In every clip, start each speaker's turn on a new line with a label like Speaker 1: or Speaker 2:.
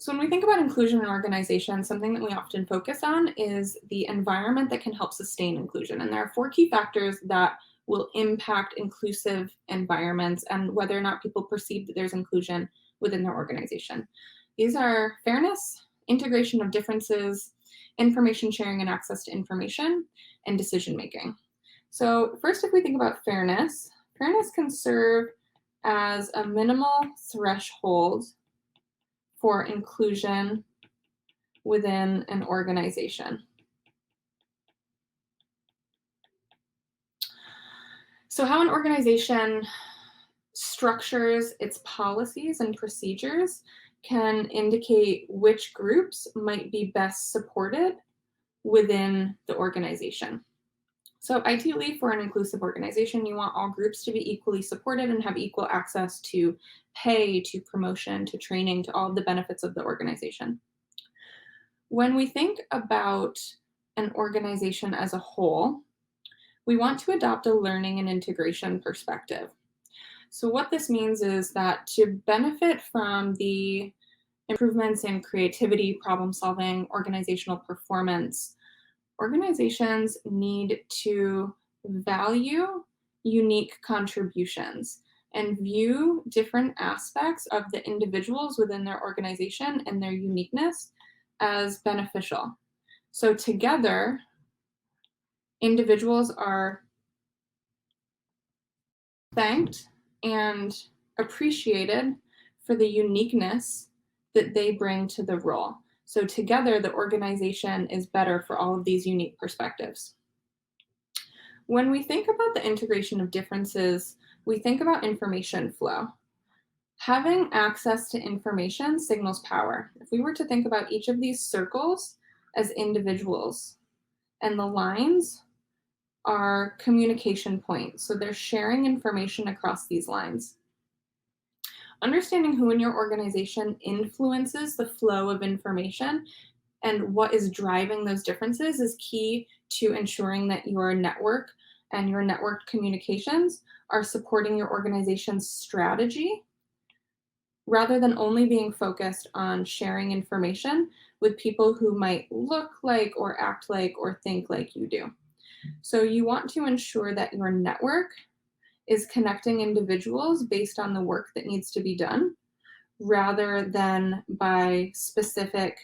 Speaker 1: So when we think about inclusion in organizations, something that we often focus on is the environment that can help sustain inclusion. And there are four key factors that will impact inclusive environments and whether or not people perceive that there's inclusion within their organization. These are fairness, integration of differences, information sharing and access to information, and decision making. So first, if we think about fairness, fairness can serve as a minimal threshold for inclusion within an organization. So how an organization structures its policies and procedures can indicate which groups might be best supported within the organization. So ideally, for an inclusive organization, you want all groups to be equally supported and have equal access to pay, to promotion, to training, to all of the benefits of the organization. When we think about an organization as a whole, we want to adopt a learning and integration perspective. So what this means is that to benefit from the improvements in creativity, problem solving, organizational performance, organizations need to value unique contributions and view different aspects of the individuals within their organization and their uniqueness as beneficial. So together, individuals are thanked and appreciated for the uniqueness that they bring to the role. So together, the organization is better for all of these unique perspectives. When we think about the integration of differences, we think about information flow. Having access to information signals power. If we were to think about each of these circles as individuals, and the lines are communication points, so they're sharing information across these lines. Understanding who in your organization influences the flow of information and what is driving those differences is key to ensuring that your network and your networked communications are supporting your organization's strategy rather than only being focused on sharing information with people who might look like or act like or think like you do. So you want to ensure that your network is connecting individuals based on the work that needs to be done rather than by specific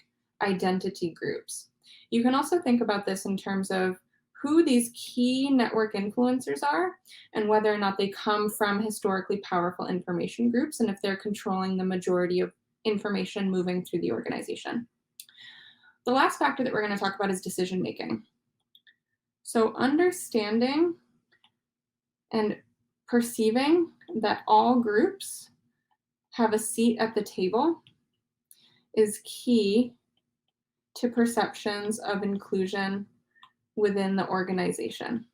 Speaker 1: identity groups. You can also think about this in terms of who these key network influencers are and whether or not they come from historically powerful information groups and if they're controlling the majority of information moving through the organization. The last factor that we're going to talk about is decision making. So understanding and perceiving that all groups have a seat at the table is key to perceptions of inclusion within the organization.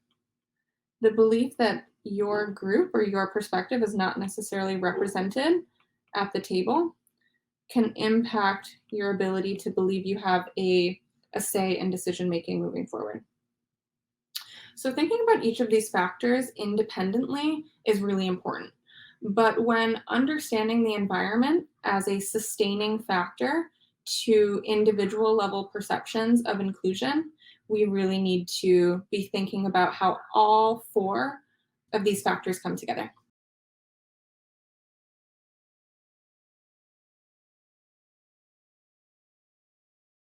Speaker 1: The belief that your group or your perspective is not necessarily represented at the table can impact your ability to believe you have a say in decision making moving forward. So thinking about each of these factors independently is really important. But when understanding the environment as a sustaining factor to individual level perceptions of inclusion, we really need to be thinking about how all four of these factors come together.